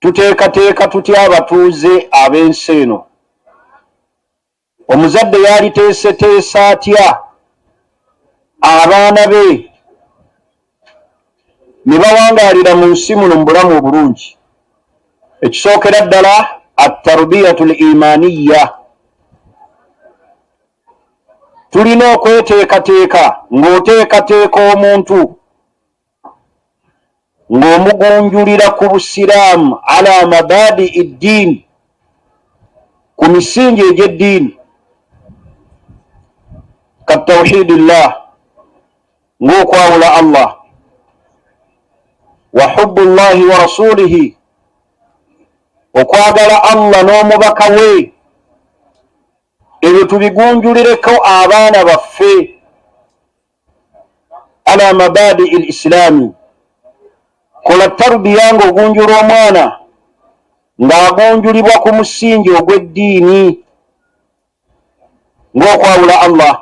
tuteekateeka tutya abatuuze ab'ensi eno? Omuzadde yaliteeseteesa atya abaana be ne bawangaalira mu nsi muno mu bulamu obulungi? Ekisookera ddala at-tarbiyatu al-imaniya. Tulina okweteekateeka ng'oteekateeka omuntu ng'omugunjulira ku busiraamu ala mabadi iddiini, ku misingi egy'eddiini ka tawhidillah, ng'okwawula Allah, wa hubbullahi wa rasulihi, okwagala Allah n'omubaka we. Ebyo tubigunjulireko abaana baffe ala mabadi al-islami. Kola tarbiya ng'ogunjula omwana ng'agunjulibwa ku musingi ogw'eddiini, ng'okwawula Allah,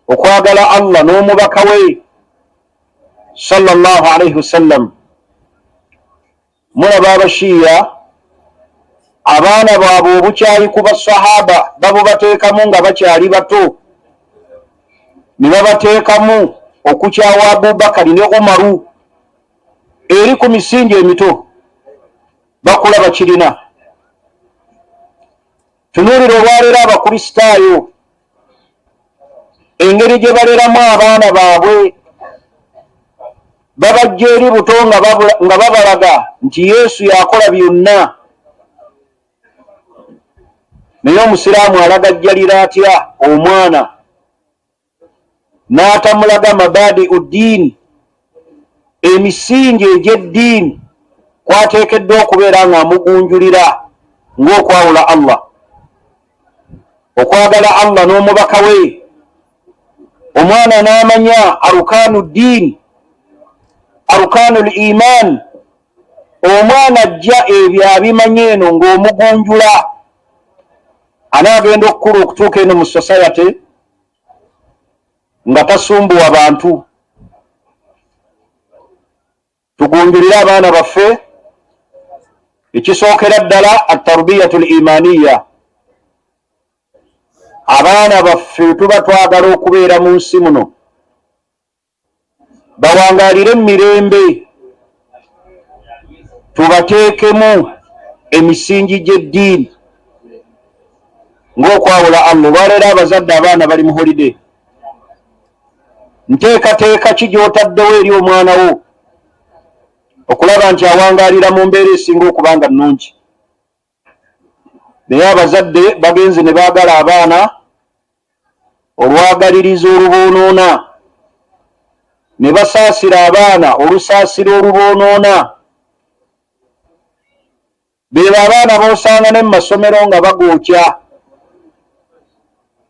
okwagala Allah n'omubaka we sallallahu alaihi wasallam. Mulaba abashiya abaana baabwe obukyayi ku basahaba babubateekamu nga bakyali bato, ne babateekamu okukyawa Abubakari ne Umaru eri ku misingi emito, bakula bakirina. Tunuulira olwaleero abakristaayo engeri gye baleramu abaana baabwe, babajja eri buto nga babalaga nti Yesu yakola byonna. Naye omusiraamu alagajjalira atya omwana n'atamulaga mabadi uddiini, emisingi egy'eddiini kwateekeddwa okubeera ng'amugunjulira, ng'okwawula Allah, okwagala Allah n'omubaka we. Omwana n'amanya arkaanu ddiini, arkaanu l-iman. Omwana ajja ebyo abimanye eno ng'omugunjula, anaagenda okukula okutuuka eno mu society nga tasumbuwa bantu. Tugunjulire abaana baffe. Ekisookera ddala at-tarbiyatu al-imaniya. Abaana baffe tuba twagala okubeera mu nsi muno bawangaalire emirembe, tubateekemu emisingi gy'eddiini ng'okwawula Allah. Olwaleero abazadde abaana bali mu holiday, nteekateeka ki gy'otaddewo eri omwana wo okulaba nti awangaalira mu mbeera esinga okuba nga nnungi? Naye abazadde bagenze ne baagala abaana olwagaliriza oluboonoona, ne basaasira abaana olusaasiro oluboonoona. Beebo abaana b'osanga ne mu masomero nga bagookya,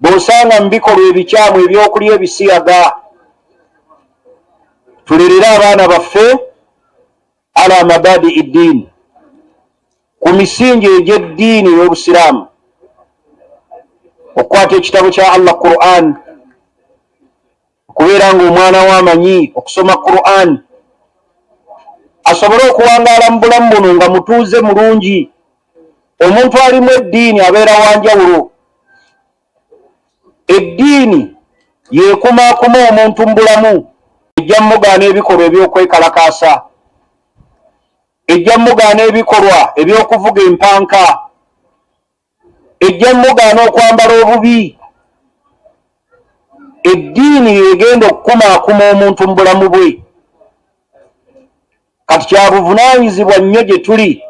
b'osanga mu bikolwa ebikyamu ebyokulya ebisiyaga. Tulerere abaana baffe ala mabadi iddiini, ku misingi egy'eddiini y'obusiraamu. Okukwata ekitabo kya Allah Qur'an, okubeera ng'omwana w'amanyi okusoma Qur'an, asobole okuwangaala mu bulamu buno nga mutuuze mulungi. Omuntu alimu eddiini abeera wanjawulo. Eddiini yeekumaakuma omuntu mu bulamu, ejja mugaana ebikolwa eby'okwekalakaasa, ejja mugaana ebikolwa eby'okuvuga empanka, ejja mugaana okwambala obubi. Eddiini yegenda okukumaakuma omuntu mu bulamu bwe. Kati kya buvunaanyizibwa nnyo gye tuli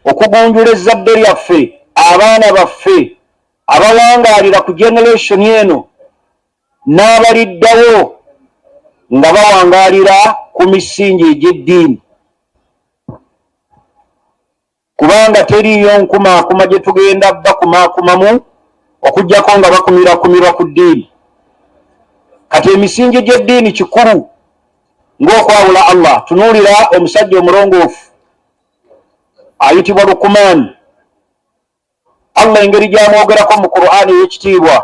okugunjula ezzadde lyaffe, abaana baffe abawangaalira ku generation eno n'abaliddawo nga bawangaalira ku misingi egy'eddiini, kubanga teriiyo nkumaakuma gye tugenda bakumaakumamu okuggyako nga bakumirwakumirwa ku ddiini. Kati emisingi gy'eddiini kikulu ng'okwawula Allah. Tunuulira omusajja omulongoofu ayitibwa Luqman. Allah engeri gy'amwogerako mu Qur'ani ey'ekitiibwa,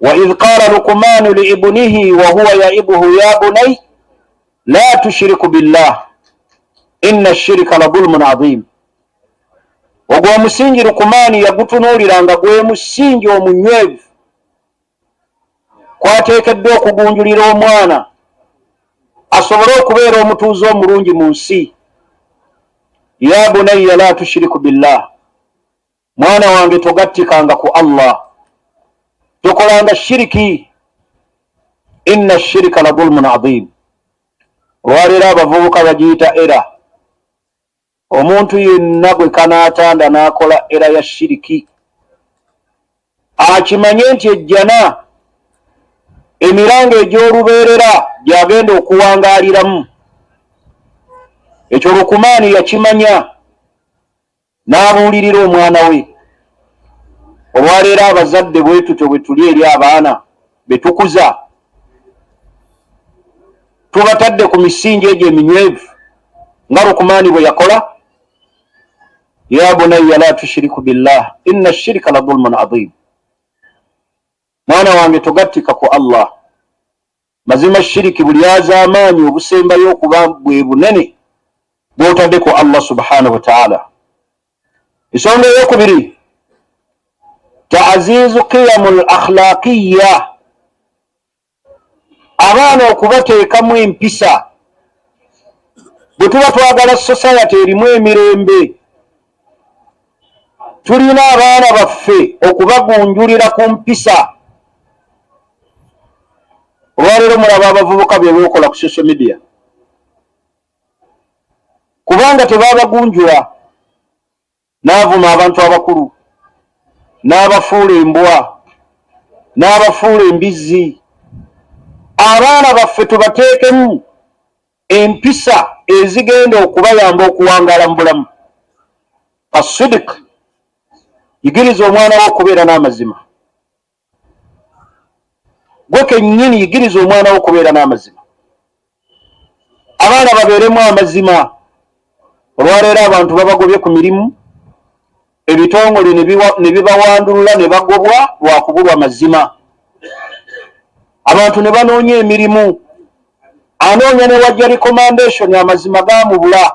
wa idh qaala Luqmanu li ibnihi wa huwa yaibuhu ya bunay la tushriku billah inna ashirika la dhulmun adhim. Ogwo omusingi Lukumaani yagutunuulira nga gwe musingi omunywevu kwateekeddwa okugunjulira omwana asobole okubeera omutuuze omulungi mu nsi. Ya bunayya la tushiriku billah, mwana wange togattikanga ku Allah, tokolanga shiriki. Inna ashirika la dhulmun adhim. Olwaleero abavubuka bagiyita era. Omuntu yenna gwe kanaatanda n'akola era ya shiriki akimanye nti ejjana emiranga egy'olubeerera gyagenda okuwangaaliramu. Ekyo Lukumaani yakimanya n'abuulirira omwana we. Olwaleero abazadde bwe tutyo bwe tuli eri abaana be tukuza, tubatadde ku misingi egyo eminywevu nga Lukumaani bwe yakola. Ya bunayya la tushiriku billah inna ashirika la dhulmun adhim. Mwana wange togattika ku Allah, mazima shiriki buli azaamaanyi obusembayo okuba bwe bunene bw'otadde ku Allah subhanahu wa ta'ala. Ensonga ey'okubiri, ta'azizu qiyamul akhlaqiyya, abaana okubateekamu empisa. Bwe tuba twagala society erimu emirembe, tulina abaana baffe okubagunjulira ku mpisa. Olwaleero mulaba abavubuka bye beekola ku social media, kubanga tebabagunjula, n'avuma abantu abakulu, n'abafuula embwa, n'abafuula embizzi. Abaana baffe tubateekemu empisa ezigenda okubayamba okuwangaala mu bulamu. Asidik, yigiriza omwana wo okubeera n'amazima. Gwe kennyini yigiriza omwana wo okubeera n'amazima. Abaana babeeremu amazima. Olwaleero abantu babagobye ku mirimu, ebitongole ne bibawandulula ne bagobwa lwa kubulwa mazima. Abantu ne banoonya emirimu, anoonya ne wajja recommendation amazima gaamubula,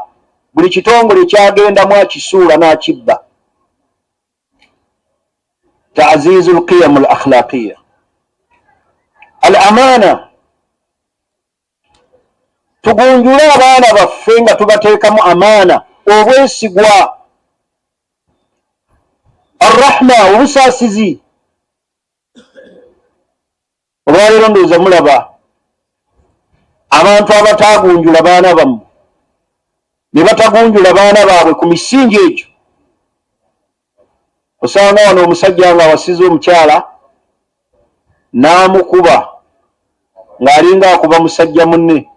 buli kitongole kyagendamu akisuula n'akibba. Ta'azizu al-qiyam al-akhlaqiyya. Al-amana, tugunjule abaana baffe nga tubateekamu amaana, obwesigwa. Ar-rahma, obusaasizi. Olwaleero ndowooza mulaba abantu abataagunjula baana bammwe, ne batagunjula baana baabwe ku misingi egyo. Osanga wano omusajja nga awasiza omukyala n'amukuba ng'alinga akuba musajja munne,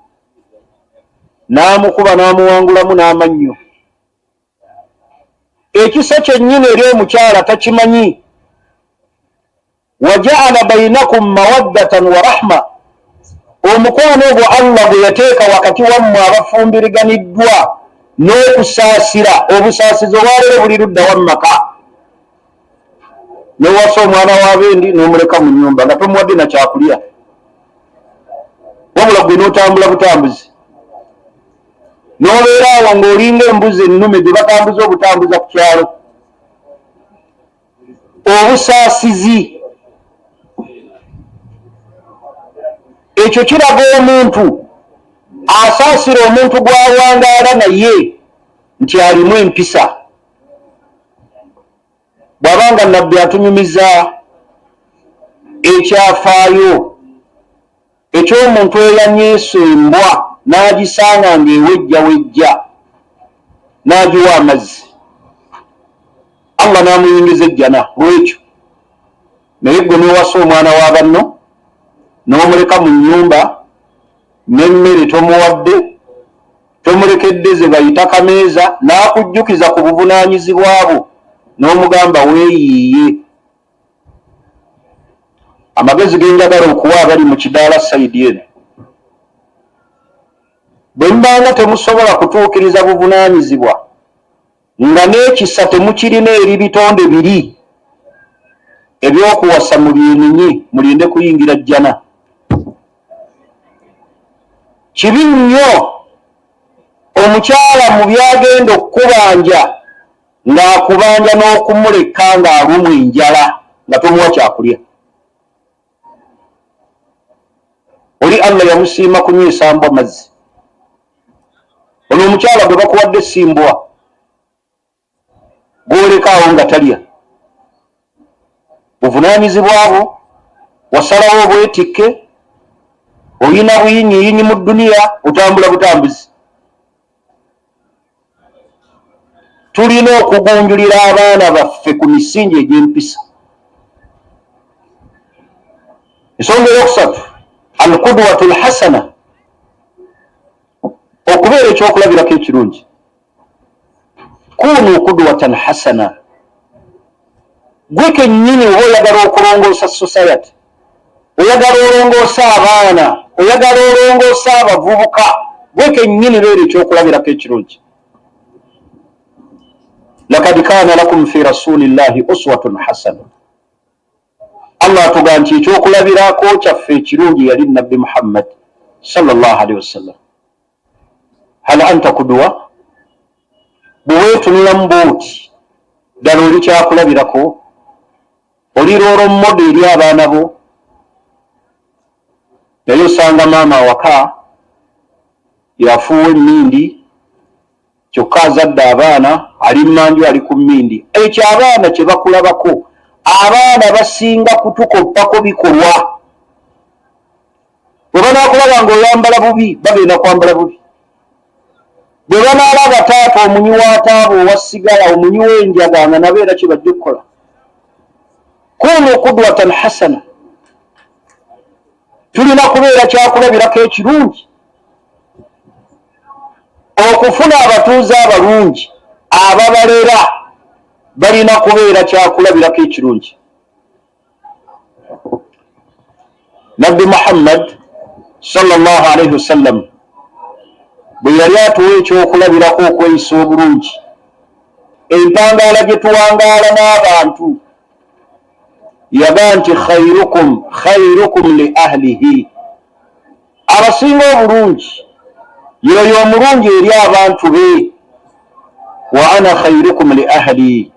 n'amukuba n'amuwangulamu n'amannyo. Ekisa kyennyini eri omukyala takimanyi. Wajaala bainakum mawaddatan wa rahma, omukwano ogwo Allah gwe yateeka wakati wammwe abafumbiriganiddwa n'okusaasira. Obusaasizi olwaleero buli ludda wammaka. Nowasa omwana w'abendi n'omuleka mu nnyumba nga tomuwadde na kyakulya, wabula gwe n'otambula butambuzi. N'obeera awo ng'olinga embuzi ennume gye batambuza obutambuza ku kyalo. Obusaasizi ekyo kiraga omuntu asaasira omuntu gw'awangaala naye nti alimu empisa. Bw'abanga nabbi atunyumiza ekyafaayo eky'omuntu eyanyeesa embwa n'agisanga ng'ewejjawejja n'agiwa amazzi, Allah n'amuyingiza ejjana lwekyo. Naye gwe n'owasa omwana wa banno n'omuleka mu nnyumba n'emmere tomuwadde, tomulekedde ze bayita kameeza, n'akujjukiza ku buvunaanyizibwa bwo n'omugamba weeyiiye. Amagezi genjagala okuwa abali mu kidaala sayidi eno, bwe mbanga temusobola kutuukiriza buvunaanyizibwa nga n'ekisa temukirina eri bitonde biri eby'okuwasa mu byenyinyi, mulinde kuyingira jjana. Kibi nnyo omukyala mu byagenda okukubanja ng'akubanja n'okumuleka ng'alumwa enjala nga tomuwa kyakulya. Oli Allah yamusiima kunywesa mbwa mazzi. Ono omukyala gwe bakuwadde simbwa gw'olekaawo nga talya. Buvunaanyizibwa bwo, wasalawo obwetikke, oyina buyinyiiyinyi mu dduniya, otambula butambuzi. Tulina okugunjulira abaana baffe ku misingi egy'empisa. Ensonga eyokusatu, al-qudwatu al-hasana, okubeera ekyokulabirako ekirungi. Kunu qudwatan hasana. Gwe kennyini oba oyagala okulongoosa society, oyagala olongoosa abaana, oyagala olongoosa abavubuka, gwe kennyini beera ekyokulabirako ekirungi. Lakad kaana lakum fi rasulillahi uswatun hasana. Allah atugamba nti ekyokulabirako kyaffe ekirungi yali Nabbi Muhammad sallallahu alaihi wasallam. Hal anta kudwa? Bwe weetunulamu bw'oti, ddala oli kyakulabirako? Oli roolo mmodo eri abaana bo? Naye osanga maama awaka yafuuwa emmindi, kyokka azadde abaana, ali mmanju ali ku mmindi. Ekyo abaana kye bakulabako, abaana basinga kutukoppako bikolwa. Bwe banaakulaba ng'oyambala bubi, bagenda kwambala bubi. Bwe banaalaba taata omunyi wa taaba owa sigala, omunyi w'enjaga nga nabo era kye bajja okukola. Kunu qudwatan hasana. Tulina kubeera kyakulabirako ekirungi. Okufuna abatuuze abalungi ababalera balina kubeera kyakulabirako ekirungi. Nabbi Muhammad sallallahu alaihi wasallam bwe yali atuwa ekyokulabirako okweyisa obulungi, empangaala gye tuwangaala n'abantu, yaga nti khairukum li ahlihi. Abasinga obulungi yoyo omulungi eri abantu be. Wa ana khairukum li ahli.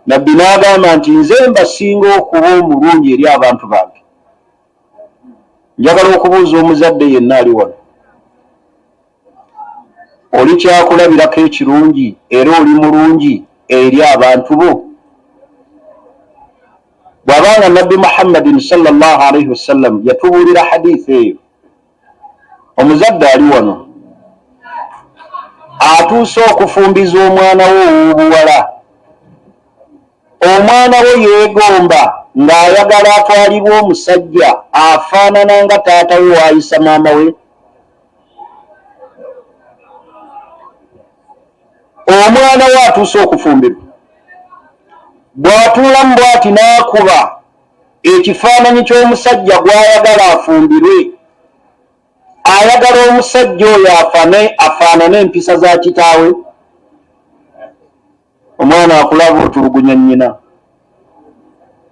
Nabbi n'agamba nti nze mbasinga okuba omulungi eri abantu bange. Njagala okubuuza omuzadde yenna ali wano, oli kyakulabirako ekirungi era oli mulungi eri abantu bo? Bw'abanga Nabbi Muhammadin sallallahu alaihi wasallam yatubuulira hadithi eyo, omuzadde ali wano atuuse okufumbiza omwana we ow'obuwala, omwana we yeegomba ng'ayagala atwalibwa omusajja afaanana nga taata we w'ayisa maama we. Omwana we atuuse okufumbirwa, bw'atuulamu bw'ati n'akuba ekifaananyi ky'omusajja gw'ayagala afumbirwe, ayagala omusajja oyo afaanane empisa za kitaawe. Omwana akulaba otulugunya nnyina,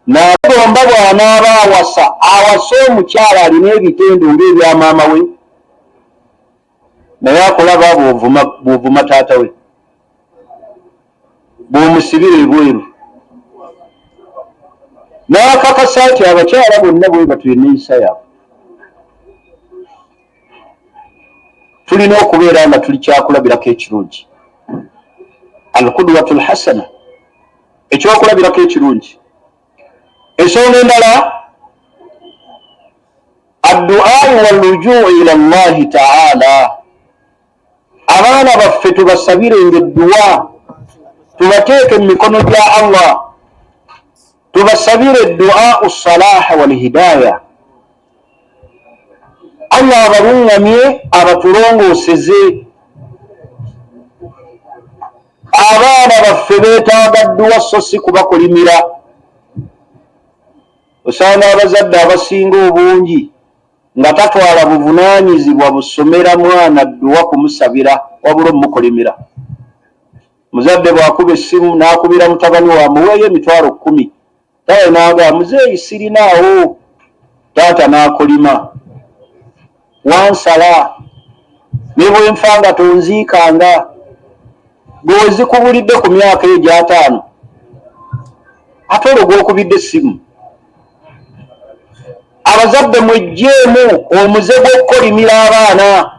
n'agomba bw'anaaba awasa omukyala alina ebitendo ng'ebya maama we, naye akulaba bw'ovuma taata we, bw'omusibira ebweru. N'akakasa nti abakyala bonna bwe batulina ensa yaabwe. Tulina okubeera nga tuli kyakulabirako ekirungi. Al-qudwatu al-hasana, ekyokulabirako ekirungi. Ensonga endala, ad-du'aa wal-lujuu' ila Allahi ta'ala. Abaana baffe tubasabirenga edduwa, tubateeke mu mikono gya Allah, tubasabire eddu'aa as-salaaha wal-hidaaya. Allah abalungamye, abatulongooseze. Abaana baffe beetaaga dduwa so si kubakolimira. Osanga abazadde abasinga obungi nga tatwala buvunaanyizibwa busomera mwana dduwa kumusabira, wabula omukolimira. Muzadde bw'akuba essimu n'akubira mutabani wa muweeyo emitwalo 10, taata n'agamba muzeeyi sirinaawo, taata n'akolima. Wansala ne bwe nfa nga tonziikanga. Gwe zikubulidde ku myaka egyo 5 ate olwo gw'okubidde essimu. Abazadde mwejjeemu omuze gw'okukolimira abaana.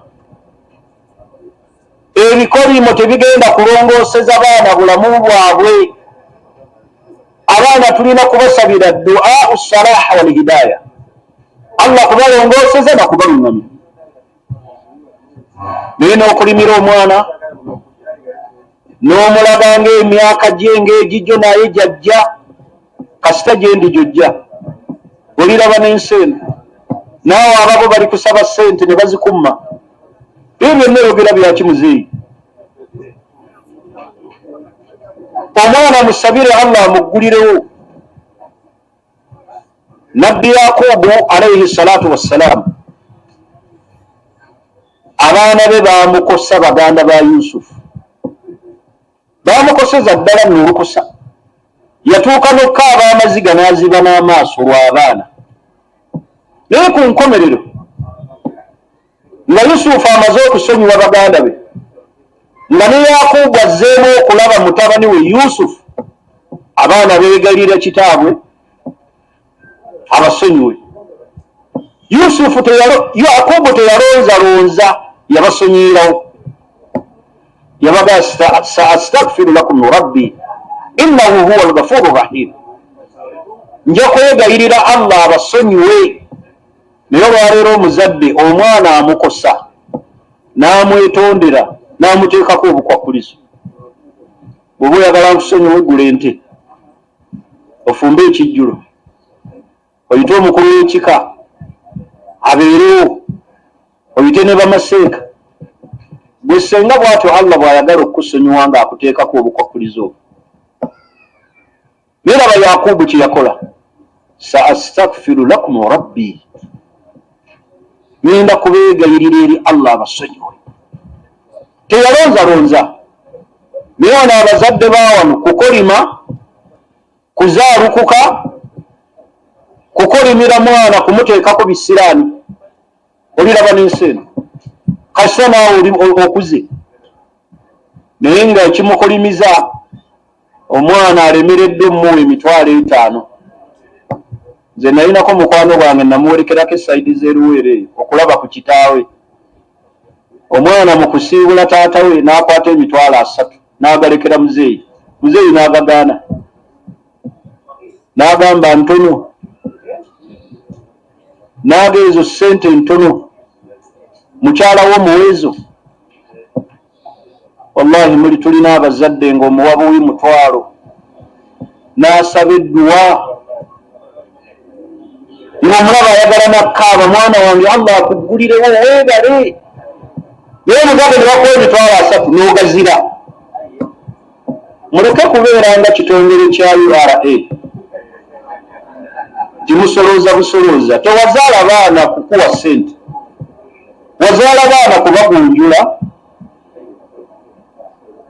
Ebikolimo tebigenda kulongooseza baana bulamu bwabwe. Abaana tulina kubasabira du'a salaha wal hidaya, Allah kubalongooseza na kubalungamya. Naye n'okulimira omwana n'omulaga ng'emyaka gye ng'egijjo naye jajja kasita gye ndi jojja, oliraba n'ensi eno. Naawe ababo bali kusaba ssente ne bazikumma. Ebyo byonna yogera byaki muzeeyi? Omwana musabire Allah amuggulirewo. Nabbi Yakubu alayhi salatu wassalam, abaana be bamukosa baganda ba Yusufu. Bamukoseza ddala n'olukusa. Yatuuka n'okkaaba amaziga n'aziba n'amaaso lw'abaana. Naye ku nkomerero nga Yusufu amaze okusonyiwa baganda be, nga ne Yakubu azzeemu okulaba mutabani we Yusufu, abaana beegalira kitaabwe abasonyiwe. Yakubu teyalonzalonza, yabasonyiyirawo. Yabaga sa'astaghfiru lakum rabbi innahu huwa al-ghafuru rahim. Nja kwegayirira Allah abasonyiwe. Naye olwaleero omuzadde omwana amukosa n'amwetondera n'amuteekako obukwakkulizo. Bw'oba oyagala nkusonyiwe gula ente, ofumbe ekijjulo, oyite omukulu w'ekika abeerewo, oyite ne bamaseeka. Bwe senga bw'atyo Allah bw'ayagala okukusonyiwa ng'akuteekako obukwakkulizo obwo. Naye laba Yakubu kye yakola, sa'astaghfiru lakum rabbi, ngenda kubeegayirira eri Allah abasonyiwe. Teyalonzalonza. Naye wano abazadde baawano kukolima, kuzaalukuka, kukolimira mwana kumuteekako bisiraani. Oliraba n'ensi eno kasita naawe okuze, naye nga ekimukolimiza omwana alemeredde muwe $50,000. Nze nalinako mukwano gwange namuwerekerako esayidi z'eruweero eyo okulaba ku kitaawe. Omwana mu kusiibula taata we n'akwata $30,000 n'agalekera muzeeyi. Muzeeyi n'agagaana, n'agamba ntono, n'aga ezo ssente ntono, mukyala wo muweezo. Wallahi muli tulina abazadde ng'omuwa buwi $1,000 n'asaba edduwa, ng'omulaba ayagala nakkaaba, mwana wange Allah akuggulirewo weebale. Naye omugagga ne bakuwa $3,000 n'ogazira. Muleke kubeera nga kitongole kya URA kimusolooza busolooza. Tewazaala baana kukuwa ssente, wazaala baana kubagunjula.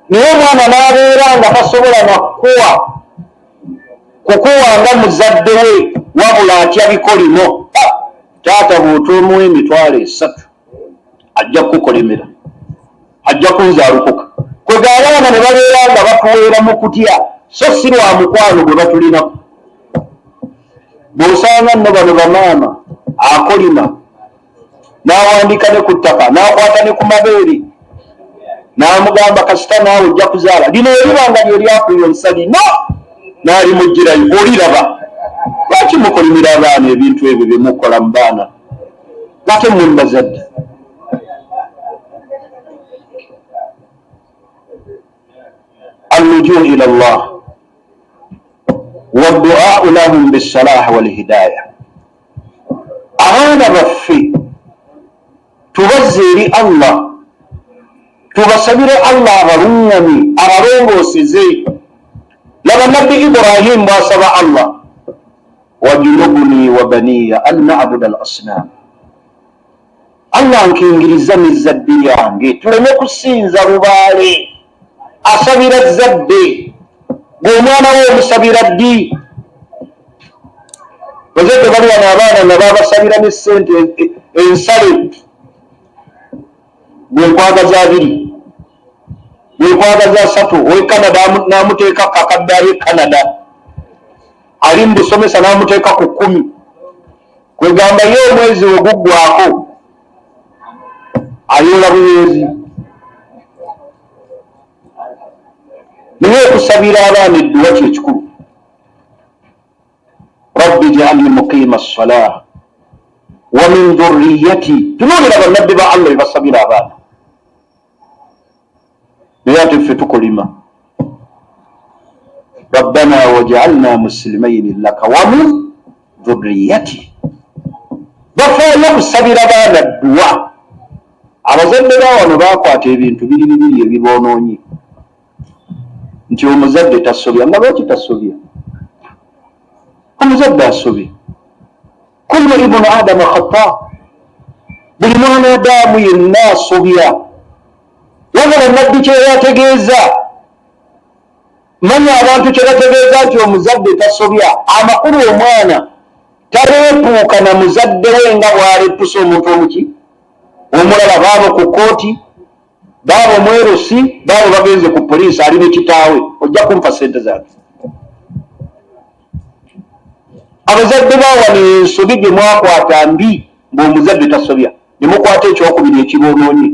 Naye omwana n'abeera nga tasobola kukuwa nga muzadde we, wabula atya bikolimo. Taata bw'otoomuwa $3,000 ajja kukolemera, ajja kunzaalukuka. Kwega abaana ne babeera nga batuweera mu kutya, so si lwa mukwano gwe batulinaku. Bw'osanga nno bano bamaama akolima n'awandika ne ku ttaka n'akwata ne ku mabeere n'amugamba kasita naawe ojja kuzaala, lino eribanga lye lyakuyonsa lino n'alimugirayo. Oliraba lwaki mukolimira abaana ebintu ebyo bye mukola mu baana ate mmwe mbazadde? Al-lujuu ila Allah wa du'a lahum bis-salah wal hidayah. Abaana baffe tubazze eri Allah, tubasabire Allah abalungamye, abalongooseze. Laba Nabbi Ibrahim bw'asaba Allah, wajunubni wa baniya an na'buda al-asnam. Allah nkingiriza n'ezzadde yange tuleme kusinza lubaale. Asabira zadde, ng'omwana we omusabira ddi. Bazadde bali wano abaana nga babasabira n'essente ensale. gwe nkwagaza 2 gwe nkwagaza 3 owe Canada namuteeka kakaddayo Canada ali mu busomesa namuteeka ku 10 kwegamba ye omwezi weguggwako ayola buyezi niwe okusabira abaana edduwa kyekikulu rabbi ja'alni muqima as-salah wa min dhurriyyati tunuulira bannabbi ba Allah basabira abaana naye ate ffe tukolima rabbana waj'alna muslimayni laka wa min dhurriyyati bafaayo kusabira baana dduwa abazadde bawano bakwata ebintu biri ebibonoonyi nti omuzadde tasobya nga lwaki tasobya omuzadde asobye kullu ibnu adama khata buli mwana adamu yenna asobya wabula nabbi kyeyategeeza manya abantu kyebategeeza nti omuzadde tasobya amakulu omwana taleepuuka na muzadde we nga bwalepusa omuntu omuki omulala baabo ku kooti baabo mwerusi baabo bagenze ku poliisi ali ne kitaawe ojja kumpa sente zange abazadde bawana ensobi gye mwakwata mbi ng'omuzadde tasobya ne mukwata ekyokubiri ekibonoonye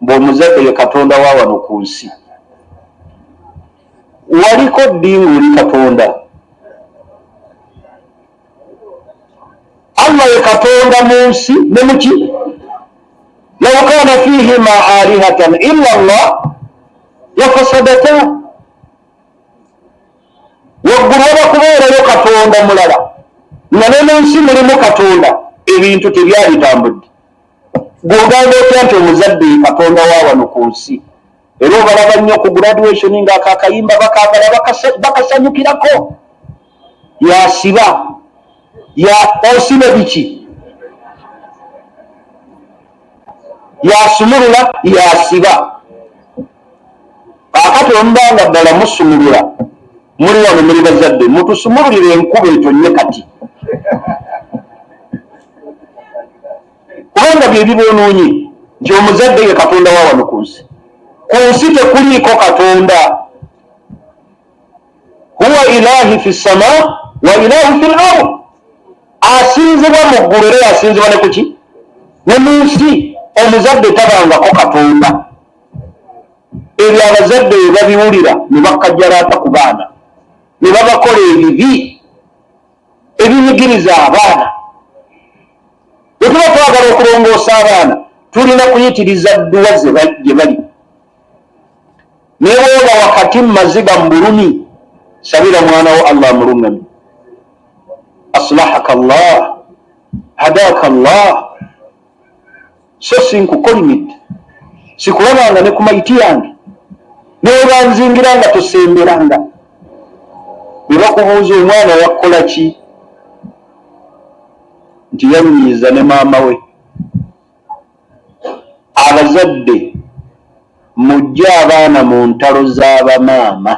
ng'omuzadde ye katonda wa wano ku nsi waliko ddi ng'oli katonda Allah ye katonda mu nsi ne muki law kana fihima alihatan illa Allah lafasadata waggulu wabakubeerayo katonda mulala nga ne mu nsi mulimu katonda ebintu tebyabitambudde gwogamba otya nti omuzadde ye katonda wa wano ku nsi era obalaba nnyo ku graduation ng'akakayimba bakaagala bakasanyukirako yasiba osibe biki yasumulula yasiba akati omubanga ddala musumulula muli wano muli bazadde mutusumululire enkuba etonye kati kubanga bye bibonoonye nti omuzadde ye katonda wa wano ku nsi tekuliiko katonda huwa ilahi fi ssama wa ilahu fi l-ard asinzibwa mu ggulu era asinzibwa ne kuki ne mu nsi omuzadde tabangako katonda ebyo abazadde bye babiwulira ne bakkajjalaata ku baana ne babakola ebibi ebinyigiriza abaana bwe tuba twagala okulongoosa abaana tulina kuyitiriza dduwa gye bali naye bwoba wakati mu maziga mu bulumi sabira mwana wo Allah amulungamye aslahaka Allah hadaka Allah so sinkukolimidde sikulabanga ne ku maiti yange naye banzingira nga tosemberanga bwe bakubuuza omwana yakukola ki nti yanyiiza ne maama we abazadde mujje abaana mu ntalo z'abamaama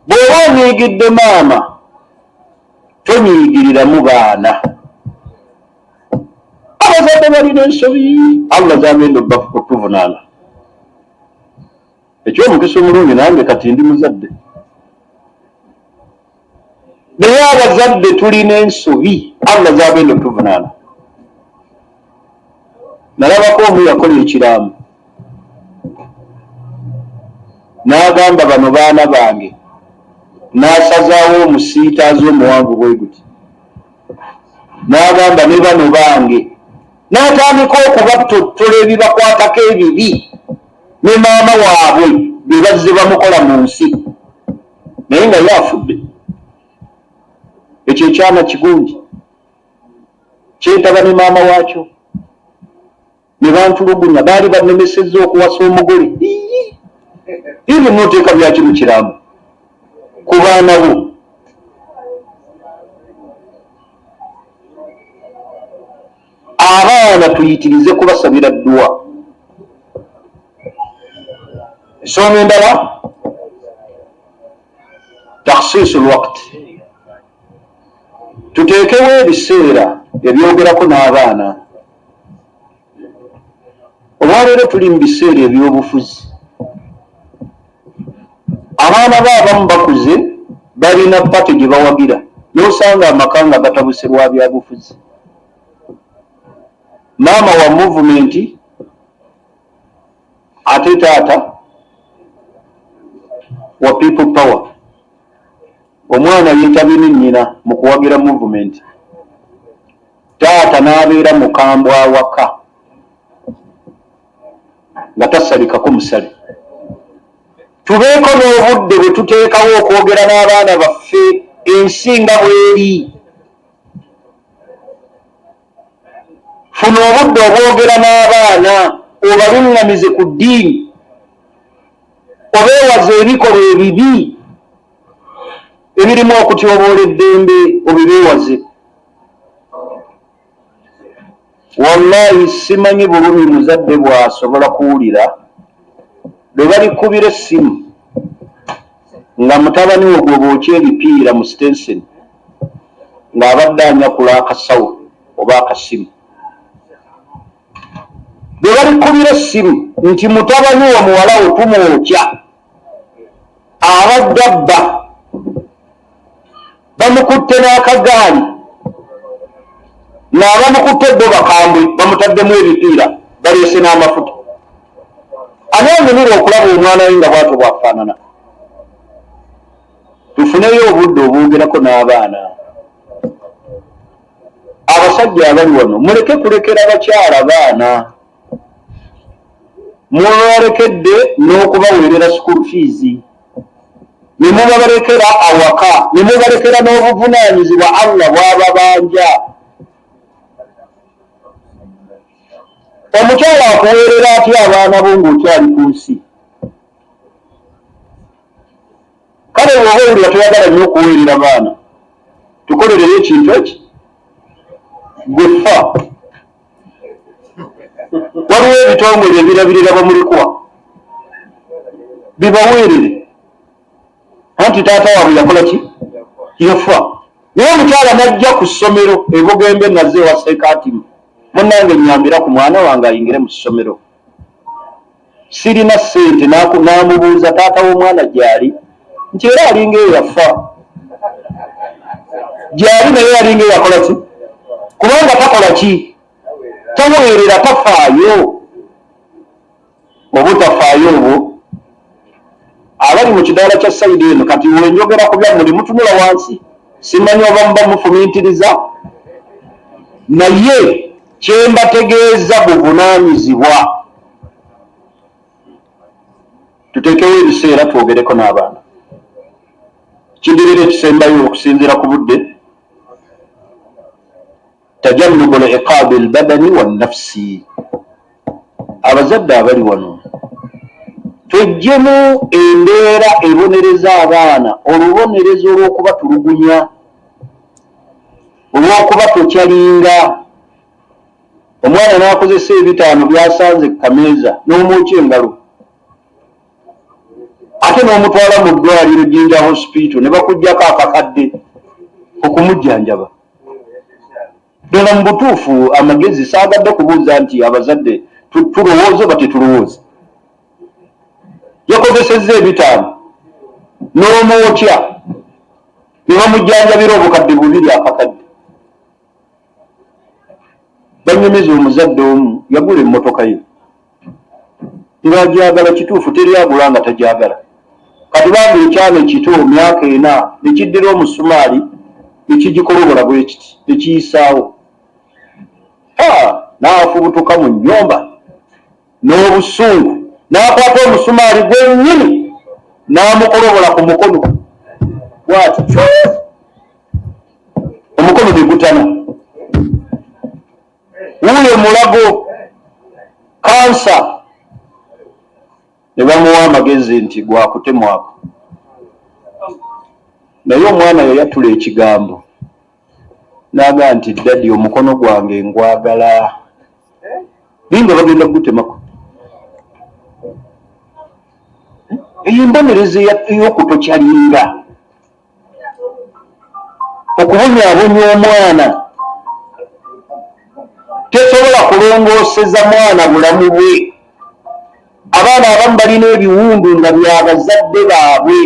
bw'oba onyiigidde maama tonyiigiriramu baana abazadde balina ensobi Allah zagenda obbafu kutuvunaana ekyomukisa omulungi nange kati ndi muzadde naye abazadde tulina ensobi Allah zagenda otuvunaana nalabako omu yakola ekiraamu n'agamba bano baana bange n'asazaawo omusiitaazi omuwanvu bwe guti n'agamba ne bano bange n'atandika okubatottola ebibakwatako ebibi ne maama waabwe bye bazze bamukola mu nsi naye nga ye afudde ekyo ekyana kigungi kyetaba ne maama waakyo ne bantulugunya baali banemesezza okuwasa omugole ibyo noteeka byaki mu kiraamu ku baana bo abaana tuyitirize kubasabira dduwa ensonga endala takhsiisu lwaqti tuteekewo ebiseera ebyogerako n'abaana olwaleero tuli mu biseera ebyobufuzi. Abaana b'abamu bakuze balina pate gye bawagira n'osanga amaka nga gatabuse lwa byabufuzi. Maama wa movement ate taata wa people power. Omwana yeetabye ne nnyina mu kuwagira movement. Taata n'abeera mukambwe awaka nga tasalikako musale. Tubeeko n'obudde bwe tuteekawo okwogera n'abaana baffe ensi nga bw'eri. Funa obudde obwogera n'abaana obaluŋŋamize ku ddiini, obeewaze ebikolwa ebibi ebirimu okutyoboola eddembe, obibeewaze. Wallahi simanyi bulumi muzadde bw'asobola kuwulira lwe balikubira essimu nga mutabani we gwe bookya ebipiira mu sitenseni ng'abadde anyakula akasawo oba akasimu. Lwe balikubira essimu nti mutabani wa muwala we tumwokya abadde abba, bamukutte n'akagaali n'abamukutte bo bakambwe bamutaddemu ebipiira baleese n'amafuta. Ani anyumirwa okulaba omwana we nga bw'atyo bw'afaanana? Tufuneyo obudde obwogerako n'abaana. Abasajja abali wano muleke kulekera bakyala baana. Mubalekedde n'okubaweerera school fees, ne mubabalekera awaka, ne mubalekera n'obuvunaanyizibwa Allah bw'ababanja. Omukyala akuweerera atya abaana bo ng'okyali ku nsi? Kale bw'oba owulira toyagala nnyo okuweerera baana, tukolerero ekintu eki gwe ffa. Waliwo ebitongole ebirabirira bamulikwa bibaweerere, anti taata waabwe yakola ki? Yafa. Naye omukyala n'ajja ku ssomero ebugembe nazze ewa seekaatimu, munnange nnyambira ku mwana wange ayingire mu ssomero. Sirina ssente, n'amubuuza taata w'omwana gy'ali, nti era alinga eyo yafa. Gy'ali naye alinga eyo yakola ki? Kubanga takola ki? Tamuweerera, tafaayo. Obutafaayo obwo abali mu kidaala kya sayidi eno, kati wenjogera ku byammuli mutunula wansi, simanyi oba muba mufumiitiriza, naye kye mbategeeza buvunaanyizibwa. Tuteekewo ebiseera twogereko n'abaana. Kidirira ekisembayo okusinziira ku budde, tajannubu liqaabi albadani wannafsi. Abazadde abali wano tweggyemu embeera ebonereza abaana, olubonerezo olw'okubatulugunya, olw'okuba tokyalinga. Omwana n'akozesa ebitaano byasanze ku kameeza n'omwokya engalo, ate n'omutwala mu ddwaliro Jinja hospital ne bakuggyako akakadde okumujjanjaba. Ddala mu butuufu amagezi saagadde kubuuza nti abazadde tulowooza oba tetulowooza. Yakozesezza ebitaano n'omwokya ne bamujjanjabira obukadde 2 akakadde. Banyumiza omuzadde omu yagula emmotoka ye ng'agyagala, kituufu teri agula nga tagyagala. Kati banga ekyalo ekito myaka 4 ne kiddira omusumaali ne kigikolobola bwe kiti ne kiyisaawo. N'afubutuka mu nnyumba n'obusungu, n'akwata omusumaali gwennyini n'amukolobola ku mukono bw'ati, omukono ne gutana. Wuuyo mulago, kansa. Ne bamuwa amagezi nti gwakutemwako. Naye omwana yayatula ekigambo n'agaa nti daddy, omukono gwange ngwagala. Binga bagenda kugutemako. Eyo mbonereze ey'okutokyalinga, okubonyaabonya omwana. Tesobola kulongooseza mwana bulamu bwe abaana abamu balina ebiwundu nga byabazadde baabwe.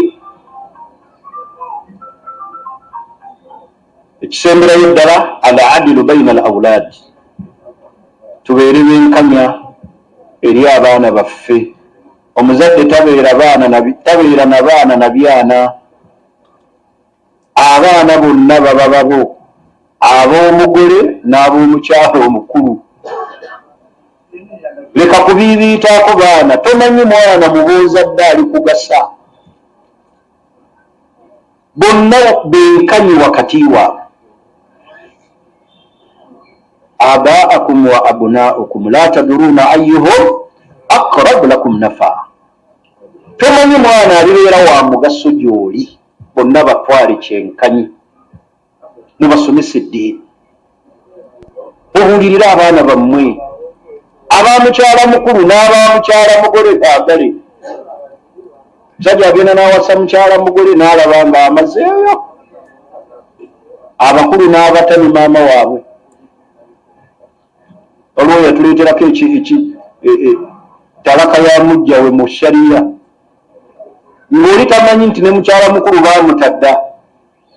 Ekisemberayo ddala al adilu baina al awlaad, tubeere benkanya eri abaana baffe. Omuzadde tabeera na baana na byana. Abaana bonna baba babo, ab'omugole n'ab'omukyala omukulu. Leka kubiibiitaako baana, tomanyi mwana mubuzadde ali kugasa. Bonna benkanyi wakati waabwe. Abaakum wa abnaukum la taduruna ayyuhum aqrabu lakum nafa. Tomanyi mwana alibeera wa mugaso gy'oli. Bonna batwale kyenkanyi, mubasomesa eddiini. Mubuulirire abaana bammwe, abamukyala mukulu n'abamukyala mugole baagale. Musajja agenda n'awasa mukyala mugole n'alaba nga amazeeyo. Abakulu n'abatami maama waabwe. Olwo yatuleeterako talaka ya mujjawe mu shariya. Ng'oli tamanyi nti ne mukyala mukulu baamutadda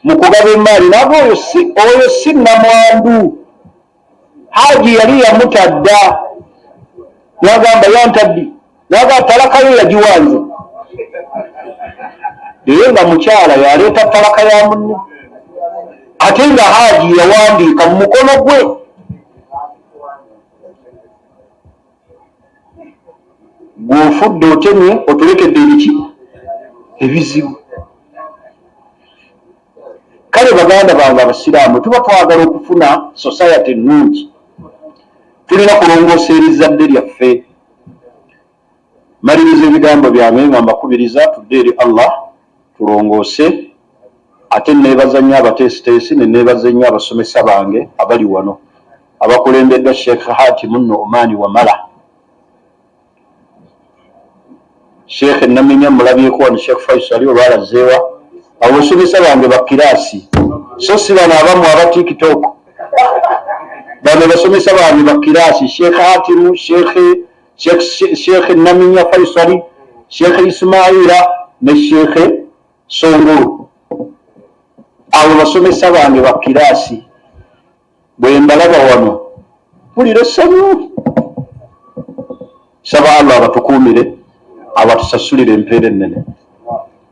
mu kugaba emaali, naga oyo si namwandu. Haji yali yamutadda n'agamba yantaddi, naga talaka yo yagiwanze. Naye nga mukyala yaleeta talaka ya munne, ate nga Haji yawandiika mu mukono gwe. Gw'ofudde otemye otulekedde ebiki ebizibu. Kale baganda bange abasiraamu, tuba twagala okufuna society ennungi, tulina kulongoosa erizadde lyaffe. Maliriza ebigambo byange nga mbakubiriza tudde eri Allah tulongoose. Ate neebaza nnyo abateesiteesi, ne neebaza nnyo abasomesa bange abali wano abakulembeddwa Sheikh Hatimu Nu'man Wamala, Sheikh Naminya mulabyeko wano, Sheikh Faisal olwalazeewa. Abasomesa bange bakiraasi, so si bano abamu aba TikTok. Bano basomesa bange bakiraasi, Sheikh Hatimu, Sheikh Naminya Faisal, Sheikh Ismaila ne Sheikh Songolo. Abo basomesa bange bakiraasi. Bwe mbalaba wano mpulira essanyu. Saba Allah abatukuumire, abatusasulire empeera ennene.